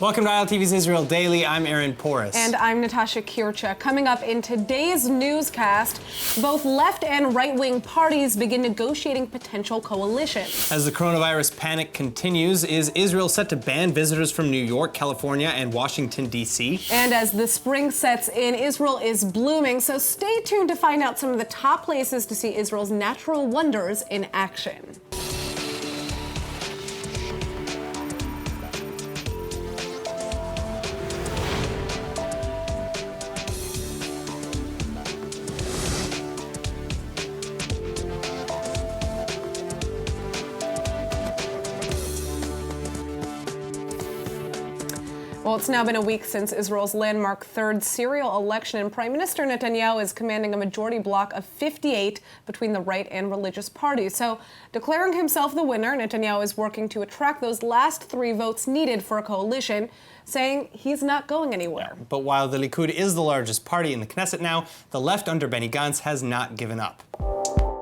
Welcome to ILTV's Israel Daily. I'm Aaron Porras. And I'm Natasha Kircha. Coming up in today's newscast, both left and right-wing parties begin negotiating potential coalition. As the coronavirus panic continues, is Israel set to ban visitors from New York, California, and Washington, D.C.? And as the spring sets in, Israel is blooming, so stay tuned to find out some of the top places to see Israel's natural wonders in action. Well, it's now been a week since Israel's landmark third serial election, and Prime Minister Netanyahu is commanding a majority bloc of 58 between the right and religious parties. So, declaring himself the winner, Netanyahu is working to attract those last 3 votes needed for a coalition, saying he's not going anywhere. Yeah, but while the Likud is the largest party in the Knesset now, the left under Benny Gantz has not given up.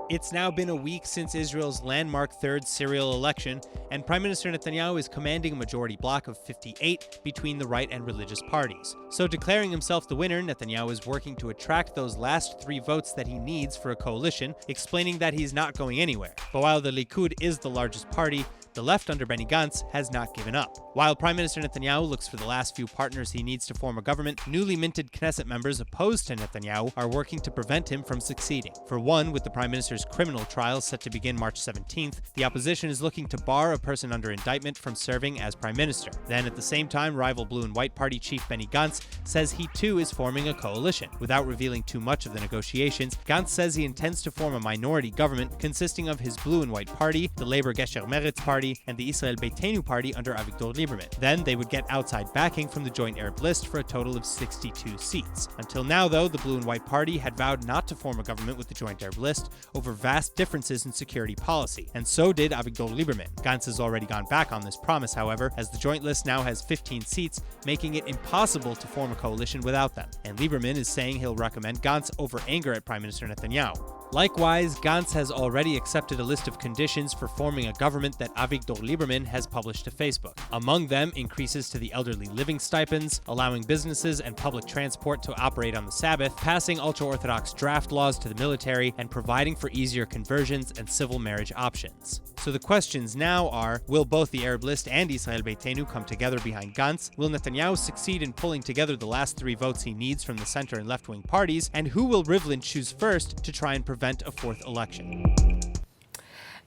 It's now been a week since Israel's landmark third serial election, and Prime Minister Netanyahu is commanding a majority bloc of 58 between the right and religious parties. So declaring himself the winner, Netanyahu is working to attract those last 3 votes that he needs for a coalition, explaining that he's not going anywhere. But while the Likud is the largest party, the left under Benny Gantz has not given up. While Prime Minister Netanyahu looks for the last few partners he needs to form a government, newly minted Knesset members opposed to Netanyahu are working to prevent him from succeeding. For one, with the Prime Minister's criminal trial set to begin March 17th, the opposition is looking to bar a person under indictment from serving as Prime Minister. Then at the same time, rival Blue and White Party chief Benny Gantz says he too is forming a coalition. Without revealing too much of the negotiations, Gantz says he intends to form a minority government consisting of his Blue and White Party, the Labor Gesher Meretz Party, and the Israel Beitenu Party under Avigdor Lieberman. Then they would get outside backing from the Joint Arab List for a total of 62 seats. Until now, though, the Blue and White Party had vowed not to form a government with the Joint Arab List over vast differences in security policy, and so did Avigdor Lieberman. Gantz has already gone back on this promise, however, as the Joint List now has 15 seats, making it impossible to form a coalition without them. And Lieberman is saying he'll recommend Gantz over anger at Prime Minister Netanyahu. Likewise, Gantz has already accepted a list of conditions for forming a government that Avigdor Lieberman has published to Facebook. Among them, increases to the elderly living stipends, allowing businesses and public transport to operate on the Sabbath, passing ultra-Orthodox draft laws to the military, and providing for easier conversions and civil marriage options. So the questions now are, will both the Arab List and Israel Beitenu come together behind Gantz? Will Netanyahu succeed in pulling together the last 3 votes he needs from the center and left-wing parties? And who will Rivlin choose first to try and prevent a 4th election?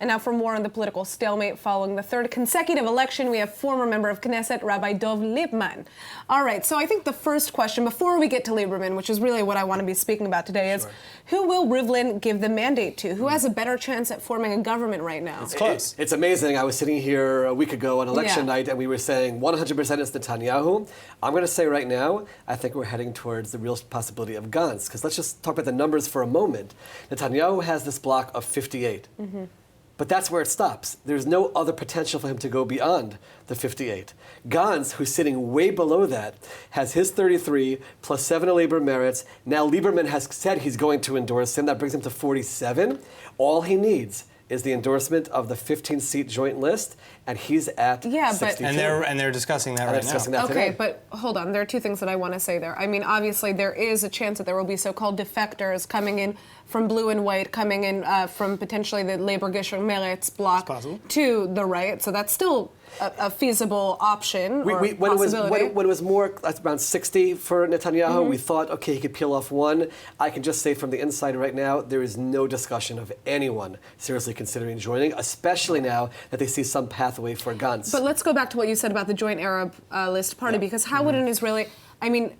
And now for more on the political stalemate following the 3rd consecutive election, we have former member of Knesset, Rabbi Dov Liebman. All right, so I think the first question, before we get to Lieberman, which is really what I want to be speaking about today, is who will Rivlin give the mandate to? Who has a better chance at forming a government right now? It's close. It's amazing. I was sitting here a week ago on election night, and we were saying 100% it's Netanyahu. I'm going to say right now, I think we're heading towards the real possibility of Gantz, because let's just talk about the numbers for a moment. Netanyahu has this block of 58. But that's where it stops. There's no other potential for him to go beyond the 58. Gantz, who's sitting way below that, has his 33 plus 7 of Labor Meretz. Now Lieberman has said he's going to endorse him. That brings him to 47. All he needs is the endorsement of the 15-seat joint list, and he's at 62. And they're discussing that right now. Okay, but hold on. There are 2 things that I want to say there. I mean, obviously, there is a chance that there will be so-called defectors coming in from Blue and White, coming in from potentially the Labor Gesher Meretz bloc to the right. So that's still a feasible option or possibility. When it was more around 60 for Netanyahu, we thought, okay, he could peel off 1. I can just say from the inside right now, there is no discussion of anyone seriously considering joining, especially now that they see some pathway for Gantz. But let's go back to what you said about the Joint Arab List Party, because how would an Israeli, I mean,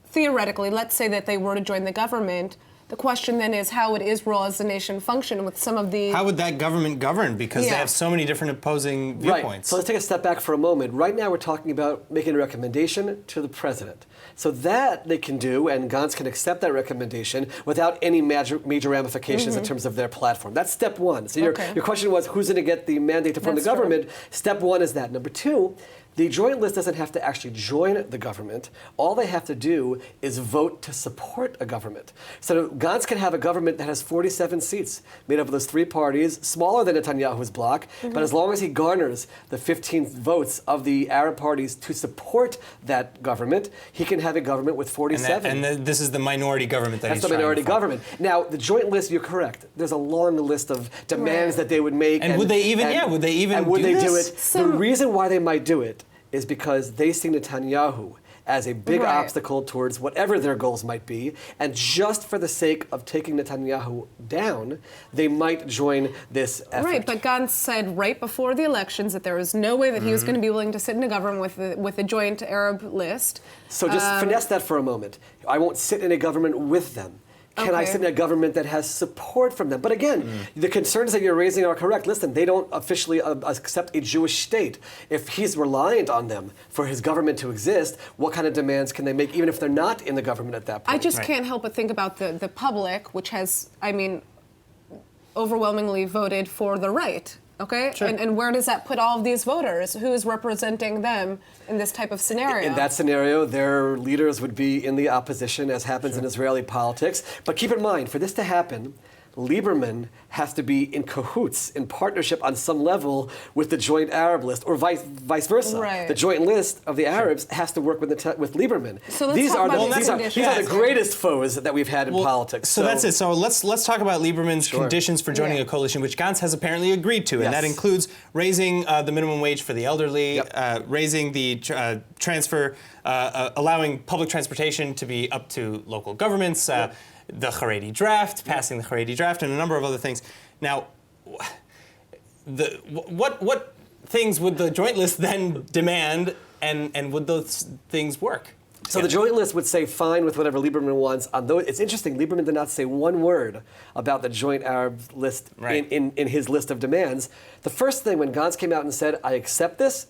theoretically, let's say that they were to join the government, the question then is, how would Israel as a nation function with some of the... How would that government govern? Because they have so many different opposing viewpoints. Right. So let's take a step back for a moment. Right now we're talking about making a recommendation to the president. So that they can do, and Gantz can accept that recommendation without any major ramifications in terms of their platform. That's step 1. So your question was, who's going to get the mandate to form the government? Step 1 is that. Number 2, The joint list doesn't have to actually join the government. All they have to do is vote to support a government. So Gantz can have a government that has 47 seats, made up of those three parties, smaller than Netanyahu's bloc, but as long as he garners the 15 votes of the Arab parties to support that government, he can have a government with 47. And this is the minority government That's the minority government. Now, the joint list, you're correct. There's a long list of demands that they would make. And would they even do it? The reason why they might do it is because they see Netanyahu as a big obstacle towards whatever their goals might be, and just for the sake of taking Netanyahu down, they might join this effort. Right, but Gantz said right before the elections that there was no way that he was going to be willing to sit in a government with a joint Arab list. So just finesse that for a moment. I won't sit in a government with them. Can I sit in a government that has support from them? But again, the concerns that you're raising are correct. Listen, they don't officially accept a Jewish state. If he's reliant on them for his government to exist, what kind of demands can they make, even if they're not in the government at that point? I just can't help but think about the public, which has, I mean, overwhelmingly voted for the right. Okay, sure. And where does that put all of these voters? Who is representing them in this type of scenario? In that scenario, their leaders would be in the opposition, as happens in Israeli politics. But keep in mind, for this to happen, Lieberman has to be in cahoots, in partnership on some level with the joint Arab list, or vice versa. Right. The joint list of the Arabs has to work with Lieberman. So let's talk about these are the greatest foes that we've had in politics. So that's it. So let's talk about Lieberman's conditions for joining a coalition, which Gantz has apparently agreed to, and that includes raising the minimum wage for the elderly, raising the transfer, allowing public transportation to be up to local governments. The Haredi draft, passing the Haredi draft, and a number of other things. Now, what things would the joint list then demand, and would those things work? So the joint list would say fine with whatever Lieberman wants. It's interesting, Lieberman did not say one word about the joint Arab list in his list of demands. The first thing, when Gantz came out and said, I accept this,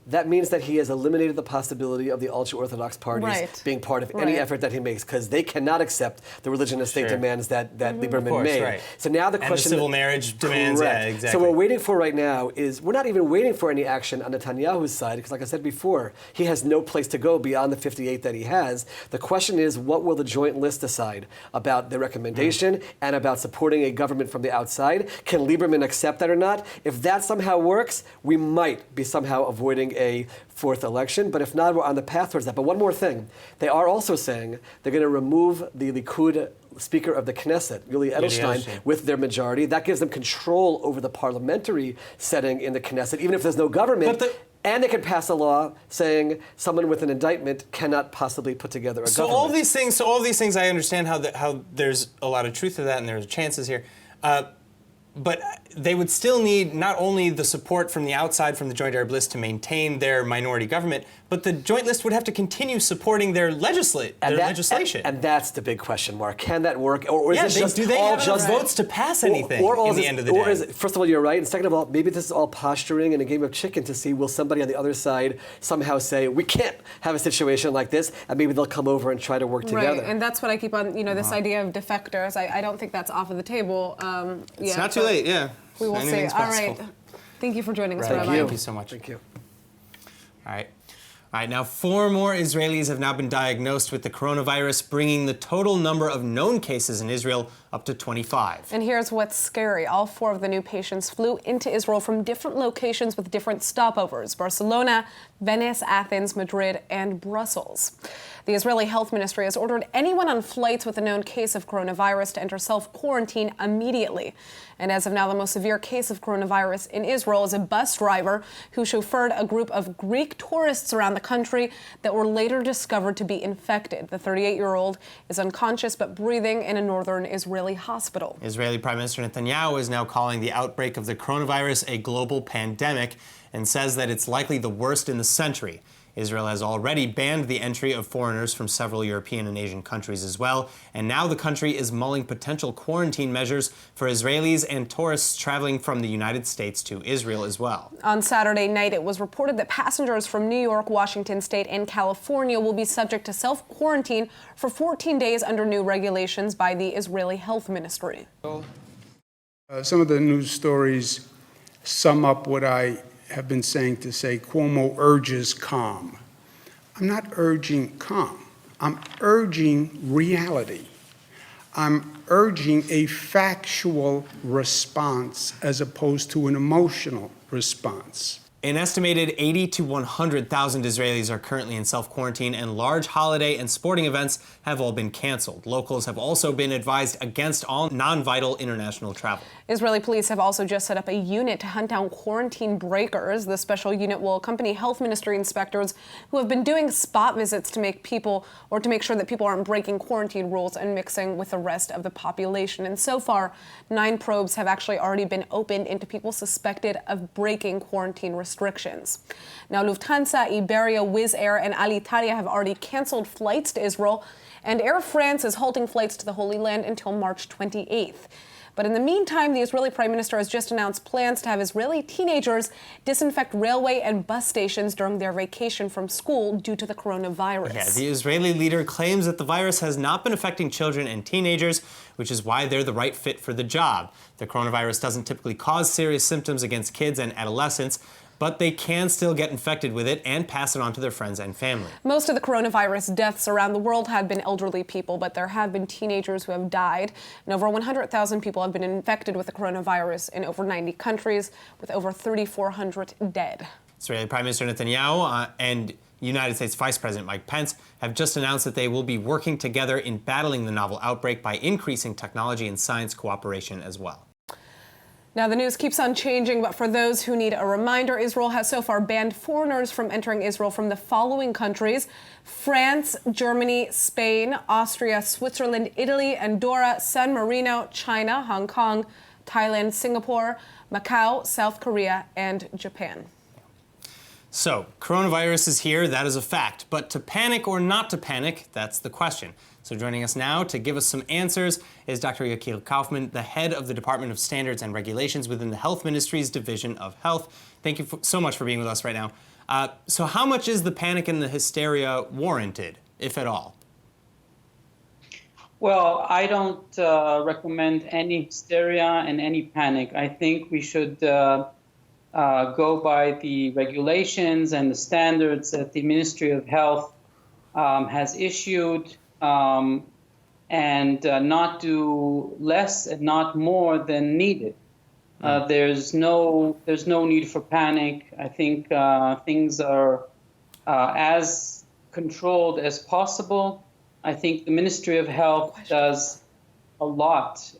that means that he has eliminated the possibility of the ultra-Orthodox parties being part of any effort that he makes, because they cannot accept the religion and state demands that Lieberman made. So now the question... And the civil marriage demands, exactly. So what we're waiting for right now is, we're not even waiting for any action on Netanyahu's side, because like I said before, he has no place to go beyond the 58 that he has. The question is, what will the joint list decide about the recommendation and about supporting a government from the outside? Can Lieberman accept that or not? If that somehow works, we might be somehow avoiding a fourth election, but if not, we're on the path towards that. But one more thing, they are also saying they're going to remove the Likud Speaker of the Knesset, Yuli Edelstein, with their majority. That gives them control over the parliamentary setting in the Knesset, even if there's no government. And they can pass a law saying someone with an indictment cannot possibly put together a government. All of these things, I understand how there's a lot of truth to that, and there's chances here. But they would still need not only the support from the outside, from the Joint Arab List, to maintain their minority government, but the Joint List would have to continue supporting their legislation. And that's the big question mark. Can that work? Or is it just do they all have enough votes to pass anything in the end of the day? First of all, you're right. And second of all, maybe this is all posturing and a game of chicken to see, will somebody on the other side somehow say, we can't have a situation like this, and maybe they'll come over and try to work together. Right, and that's what I keep on, this idea of defectors. I don't think that's off of the table. It's not too late, We will see. All right. Thank you for joining us, Rabbi. Thank you so much. Thank you. All right. Now 4 more Israelis have now been diagnosed with the coronavirus, bringing the total number of known cases in Israel up to 25. And here's what's scary. All 4 of the new patients flew into Israel from different locations with different stopovers: Barcelona, Venice, Athens, Madrid, and Brussels. The Israeli Health Ministry has ordered anyone on flights with a known case of coronavirus to enter self-quarantine immediately. And as of now, the most severe case of coronavirus in Israel is a bus driver who chauffeured a group of Greek tourists around the country that were later discovered to be infected. The 38-year-old is unconscious but breathing in a northern Israeli hospital. Israeli Prime Minister Netanyahu is now calling the outbreak of the coronavirus a global pandemic and says that it's likely the worst in the century. Israel has already banned the entry of foreigners from several European and Asian countries as well, and now the country is mulling potential quarantine measures for Israelis and tourists traveling from the United States to Israel as well. On Saturday night, it was reported that passengers from New York, Washington State, and California will be subject to self-quarantine for 14 days under new regulations by the Israeli Health Ministry. Some of the news stories sum up what I have been saying to say Cuomo urges calm. I'm not urging calm. I'm urging reality. I'm urging a factual response as opposed to an emotional response. An estimated 80 to 100,000 Israelis are currently in self-quarantine, and large holiday and sporting events have all been canceled. Locals have also been advised against all non-vital international travel. Israeli police have also just set up a unit to hunt down quarantine breakers. The special unit will accompany health ministry inspectors who have been doing spot visits to make sure that people aren't breaking quarantine rules and mixing with the rest of the population. And so far, 9 probes have actually already been opened into people suspected of breaking quarantine restrictions. Now, Lufthansa, Iberia, Wizz Air, and Alitalia have already canceled flights to Israel, and Air France is halting flights to the Holy Land until March 28th. But in the meantime, the Israeli Prime Minister has just announced plans to have Israeli teenagers disinfect railway and bus stations during their vacation from school due to the coronavirus. Yeah, the Israeli leader claims that the virus has not been affecting children and teenagers, which is why they're the right fit for the job. The coronavirus doesn't typically cause serious symptoms against kids and adolescents, but they can still get infected with it and pass it on to their friends and family. Most of the coronavirus deaths around the world have been elderly people, but there have been teenagers who have died. And over 100,000 people have been infected with the coronavirus in over 90 countries, with over 3,400 dead. Israeli Prime Minister Netanyahu and United States Vice President Mike Pence have just announced that they will be working together in battling the novel outbreak by increasing technology and science cooperation as well. Now, the news keeps on changing, but for those who need a reminder, Israel has so far banned foreigners from entering Israel from the following countries: France, Germany, Spain, Austria, Switzerland, Italy, Andorra, San Marino, China, Hong Kong, Thailand, Singapore, Macau, South Korea, and Japan. So, coronavirus is here, that is a fact. But to panic or not to panic, that's the question. So joining us now to give us some answers is Dr. Dr Hoffman, the head of the Department of Standards and Regulations within the Health Ministry's Division of Health. Thank you so much for being with us right now. So how much is the panic and the hysteria warranted, if at all? Well, I don't recommend any hysteria and any panic. I think we should go by the regulations and the standards that the Ministry of Health has issued, and not do less and not more than needed. There's no need for panic. I think things are as controlled as possible. I think the Ministry of Health does a lot,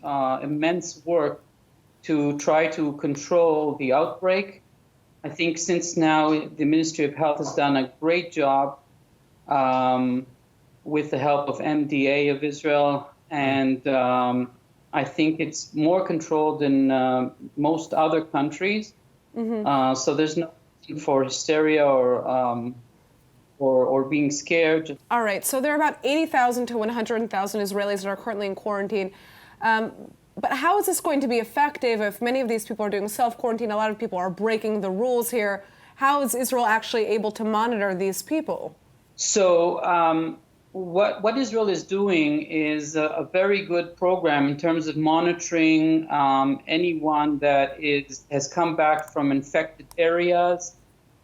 immense work to try to control the outbreak. I think since now the Ministry of Health has done a great job with the help of MDA of Israel, and I think it's more controlled than most other countries. So there's no need for hysteria or being scared. All right, so there are about 80,000 to 100,000 Israelis that are currently in quarantine. But how is this going to be effective if many of these people are doing self-quarantine? A lot of people are breaking the rules here. How is Israel actually able to monitor these people? So what Israel is doing is a very good program in terms of monitoring anyone that has come back from infected areas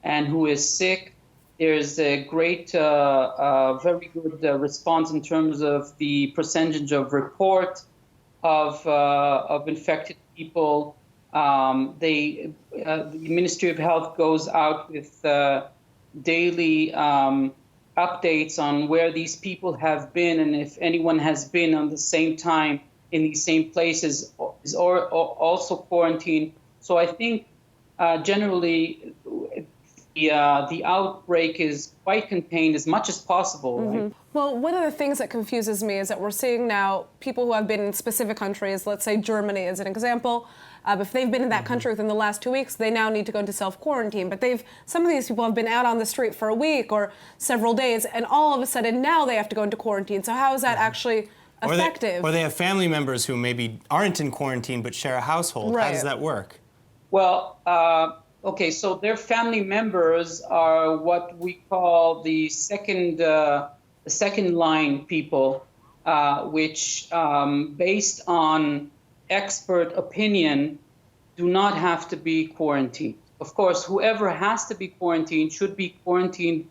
and who is sick. There's a great, very good response in terms of the percentage of report of infected people. The Ministry of Health goes out with daily updates on where these people have been, and if anyone has been on the same time in these same places is also quarantined. So I think generally the outbreak is quite contained as much as possible. Right? Well, one of the things that confuses me is that we're seeing now people who have been in specific countries, let's say Germany as an example, if they've been in that country within the last 2 weeks, they now need to go into self-quarantine. But some of these people have been out on the street for a week or several days, and all of a sudden now they have to go into quarantine. So how is that actually effective? Or they have family members who maybe aren't in quarantine but share a household. Right. How does that work? Well, okay, so their family members are what we call the second line people, which, based on expert opinion, do not have to be quarantined. of course, whoever has to be quarantined should be quarantined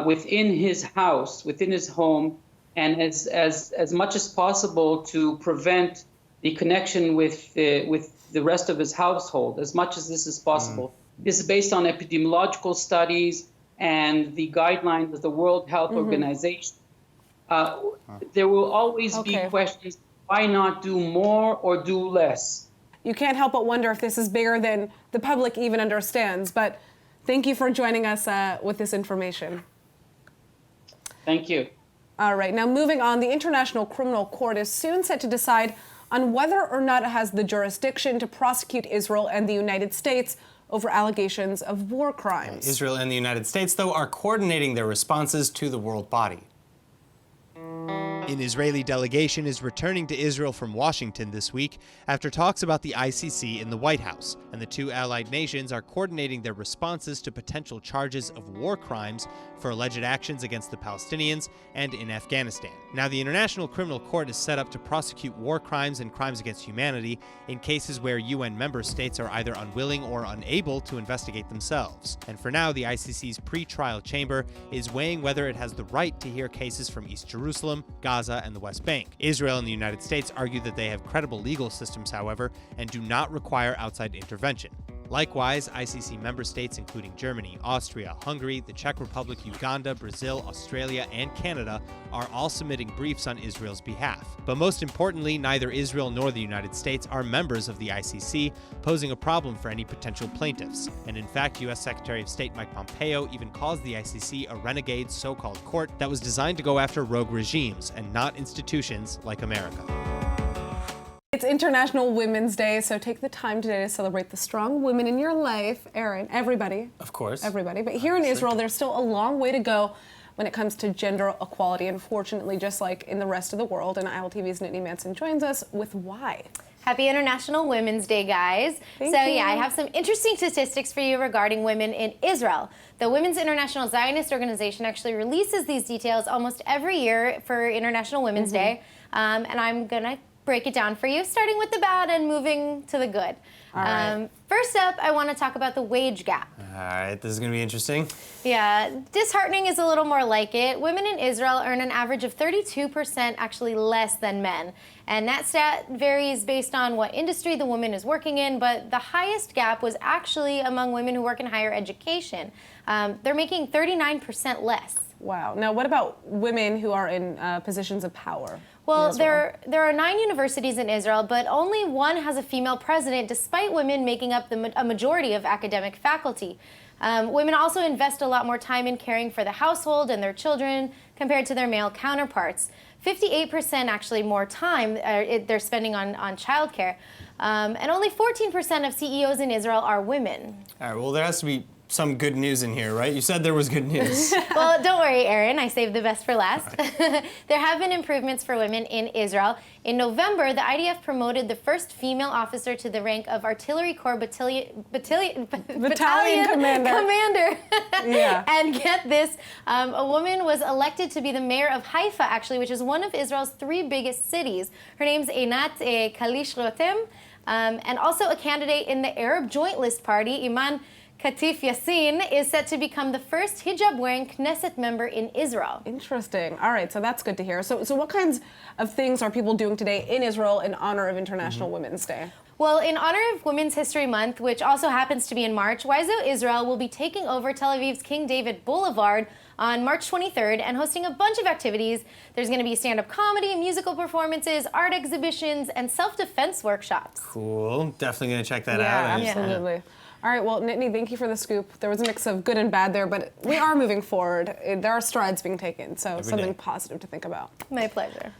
within his house, within his home, and as much as possible to prevent the connection with the rest of his household, as much as this is possible. This is based on epidemiological studies and the guidelines of the World Health Organization. There will always be questions, why not do more or do less? You can't help but wonder if this is bigger than the public even understands, but thank you for joining us with this information. Thank you. All right, now moving on, the International Criminal Court is soon set to decide on whether or not it has the jurisdiction to prosecute Israel and the United States over allegations of war crimes. Israel and the United States, though, are coordinating their responses to the world body. An Israeli delegation is returning to Israel from Washington this week after talks about the ICC in the White House, and the two allied nations are coordinating their responses to potential charges of war crimes for alleged actions against the Palestinians and in Afghanistan. Now, the International Criminal Court is set up to prosecute war crimes and crimes against humanity in cases where UN member states are either unwilling or unable to investigate themselves. And for now, the ICC's pre-trial chamber is weighing whether it has the right to hear cases from East Jerusalem, Gaza, and the West Bank. Israel and the United States argue that they have credible legal systems, however, and do not require outside intervention. Likewise, ICC member states including Germany, Austria, Hungary, the Czech Republic, Uganda, Brazil, Australia, and Canada are all submitting briefs on Israel's behalf. But most importantly, neither Israel nor the United States are members of the ICC, posing a problem for any potential plaintiffs. And in fact, U.S. Secretary of State Mike Pompeo even calls the ICC a renegade so-called court that was designed to go after rogue regimes and not institutions like America. It's International Women's Day, so take the time today to celebrate the strong women in your life. Aaron, everybody. Of course. Everybody. But here in Israel, there's still a long way to go when it comes to gender equality, unfortunately, just like in the rest of the world. And ILTV's Nittany Manson joins us with why. Happy International Women's Day, guys. Thank you. Yeah, I have some interesting statistics for you regarding women in Israel. The Women's International Zionist Organization actually releases these details almost every year for International Women's Day. And I'm going to break it down for you, starting with the bad and moving to the good. All right. First up, I want to talk about the wage gap. All right, this is going to be interesting. Yeah, disheartening is a little more like it. Women in Israel earn an average of 32% actually less than men. And that stat varies based on what industry the woman is working in, but the highest gap was actually among women who work in higher education. They're making 39% less. Wow. Now, what about women who are in positions of power? Well, there are 9 universities in Israel, but only one has a female president, despite women making up a majority of academic faculty. Women also invest a lot more time in caring for the household and their children compared to their male counterparts. 58% actually more time they're spending on childcare. And only 14% of CEOs in Israel are women. All right, well, there has to be some good news in here, right? You said there was good news. Well, don't worry, Aaron. I saved the best for last. Right. There have been improvements for women in Israel. In November, the IDF promoted the first female officer to the rank of Artillery Corps Battalion Commander. Yeah. And get this, a woman was elected to be the mayor of Haifa, actually, which is one of Israel's 3 biggest cities. Her name's Einat Kalish Rotem, and also a candidate in the Arab Joint List Party, Iman Katif Yassin, is set to become the first hijab-wearing Knesset member in Israel. Interesting. All right, so that's good to hear. So what kinds of things are people doing today in Israel in honor of International Women's Day? Well, in honor of Women's History Month, which also happens to be in March, Wizo Israel will be taking over Tel Aviv's King David Boulevard on March 23rd and hosting a bunch of activities. There's going to be stand-up comedy, musical performances, art exhibitions, and self-defense workshops. Cool. Definitely going to check that out. Yeah, absolutely. All right, well, Nittany, thank you for the scoop. There was a mix of good and bad there, but we are moving forward. There are strides being taken, so something positive to think about. My pleasure.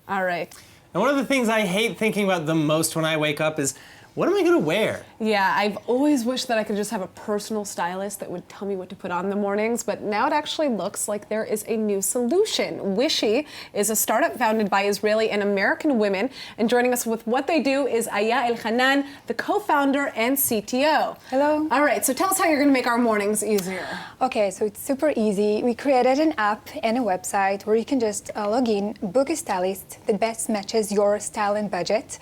All right. And one of the things I hate thinking about the most when I wake up is, what am I going to wear? Yeah, I've always wished that I could just have a personal stylist that would tell me what to put on in the mornings, but now it actually looks like there is a new solution. Wishy is a startup founded by Israeli and American women, and joining us with what they do is Aya El-Hanan, the co-founder and CTO. Hello. All right, so tell us how you're going to make our mornings easier. Okay, so it's super easy. We created an app and a website where you can just log in, book a stylist that best matches your style and budget.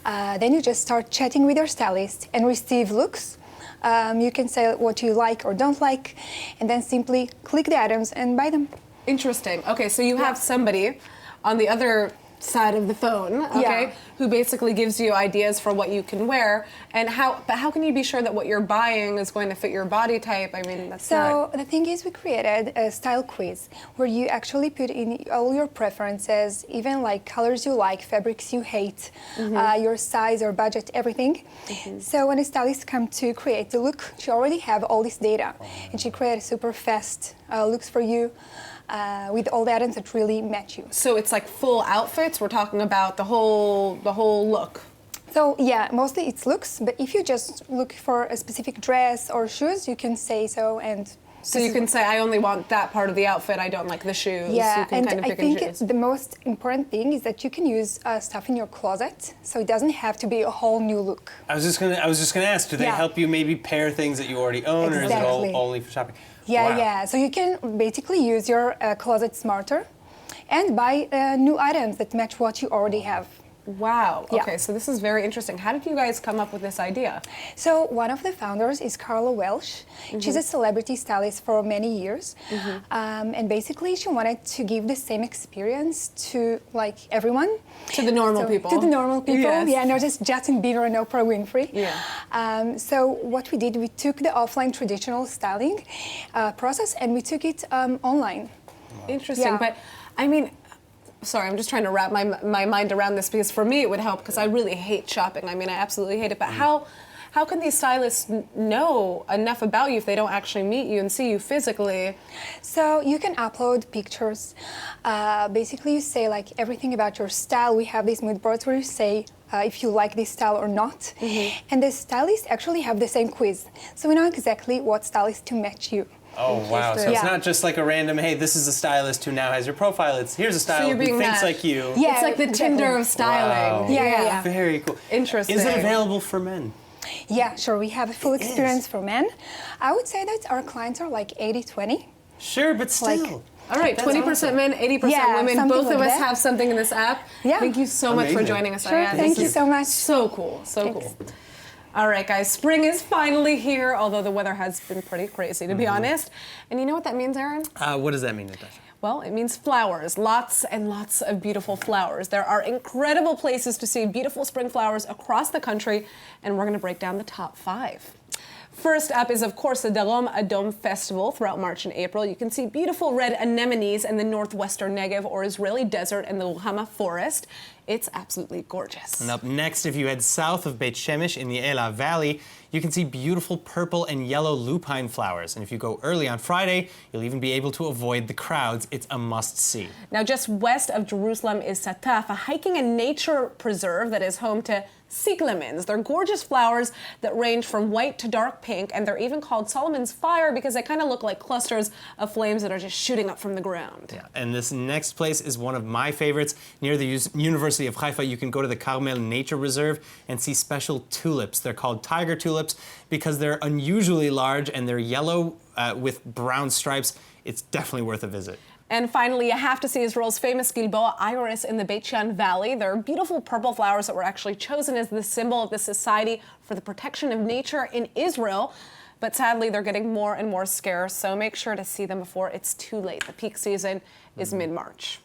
Then you just start chatting with your stylist and receive looks You can say what you like or don't like, and then simply click the items and buy them. Interesting. Okay, so you have somebody on the other side of the phone, okay, who basically gives you ideas for what you can wear, and how can you be sure that what you're buying is going to fit your body type? I mean, that's So the thing is, we created a style quiz where you actually put in all your preferences, even like colors you like, fabrics you hate, your size or budget, everything. So when a stylist comes to create the look, she already have all this data, and she creates super fast looks for you. With all the items that really match you. So it's like full outfits. We're talking about the whole look. So yeah, mostly it's looks. But if you just look for a specific dress or shoes, you can say so. And so you can say, I only want that part of the outfit. I don't like the shoes. Yeah, you can and kind of I pick and think choose. the most important thing is that you can use stuff in your closet, so it doesn't have to be a whole new look. I was just gonna ask, do they help you maybe pair things that you already own, or is it all only for shopping? Yeah, Wow. yeah. So you can basically use your closet smarter and buy new items that match what you already have. Wow. Yeah. Okay, so this is very interesting. How did you guys come up with this idea? So one of the founders is Carla Welsh. She's a celebrity stylist for many years. And basically she wanted to give the same experience to like everyone. To the normal people. To the normal people, Yes. yeah, not just Justin Bieber and Oprah Winfrey. Yeah. So what we did, we took the offline traditional styling process and we took it online. Interesting. Yeah. But I mean, sorry, I'm just trying to wrap my mind around this, because for me it would help, because I really hate shopping. I mean, I absolutely hate it. But how can these stylists know enough about you if they don't actually meet you and see you physically? So you can upload pictures. Basically, you say like everything about your style. We have these mood boards where you say if you like this style or not. And the stylists actually have the same quiz. So we know exactly what stylist to match you. Oh, wow. So it's Yeah. not just like a random, hey, this is a stylist who now has your profile. It's here's a stylist you're who being thinks matched. like you. Yeah, It's like the exactly. Tinder of styling. Wow. Yeah. Very cool. Interesting. Is it available for men? Yeah, sure. We have a full experience for men. I would say that our clients are like 80-20. Sure, but still. Like- All right, That's 20% awesome. men, 80% Yeah, women. something Both of like us that. have something in this app. Yeah. Thank you so much for Amazing. joining us. Sure, Ariane. thank This you is so much. So cool, so Thanks. cool. All right, guys, spring is finally here, although the weather has been pretty crazy, to be honest. And you know what that means, Aaron? What does that mean, Natasha? Well, it means flowers, lots and lots of beautiful flowers. There are incredible places to see beautiful spring flowers across the country, and we're going to break down the top 5. First up is, of course, the Darom Adom Festival throughout March and April. You can see beautiful red anemones in the northwestern Negev or Israeli desert and the Ruhama forest. It's absolutely gorgeous. And up next, if you head south of Beit Shemesh in the Ela Valley, you can see beautiful purple and yellow lupine flowers. And if you go early on Friday, you'll even be able to avoid the crowds. It's a must-see. Now, just west of Jerusalem is Sataf, a hiking and nature preserve that is home to cyclamens. They're gorgeous flowers that range from white to dark pink, and they're even called Solomon's fire because they kind of look like clusters of flames that are just shooting up from the ground. Yeah, and this next place is one of my favorites. Near the University of Haifa, you can go to the Carmel Nature Reserve and see special tulips. They're called tiger tulips because they're unusually large and they're yellow with brown stripes. It's definitely worth a visit. And finally, you have to see Israel's famous Gilboa iris in the Beit Shean Valley. They're beautiful purple flowers that were actually chosen as the symbol of the Society for the Protection of Nature in Israel. But sadly, they're getting more and more scarce, so make sure to see them before it's too late. The peak season is mid-March.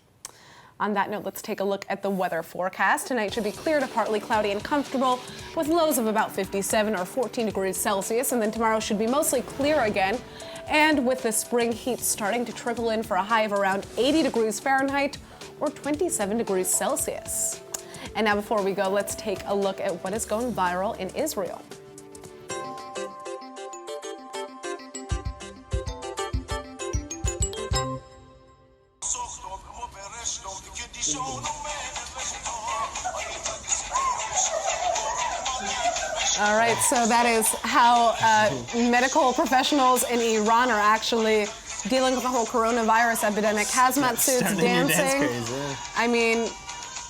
On that note, let's take a look at the weather forecast. Tonight should be clear to partly cloudy and comfortable with lows of about 57 or 14 degrees Celsius. And then tomorrow should be mostly clear again. And with the spring heat starting to trickle in for a high of around 80 degrees Fahrenheit or 27 degrees Celsius. And now before we go, let's take a look at what is going viral in Israel. All right, so that is how medical professionals in Iran are actually dealing with the whole coronavirus epidemic. Hazmat suits, dancing. I mean,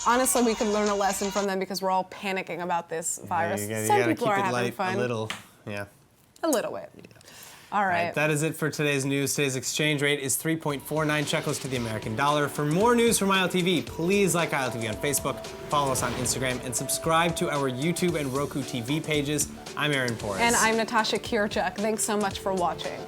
honestly, we could learn a lesson from them because we're all panicking about this virus. You Some gotta people keep are it having light fun. a little, yeah. A little bit. All right. That is it for today's news. Today's exchange rate is 3.49 shekels to the American dollar. For more news from ILTV, please like ILTV on Facebook, follow us on Instagram, and subscribe to our YouTube and Roku TV pages. I'm Aaron Porras. And I'm Natasha Kirchuk. Thanks so much for watching.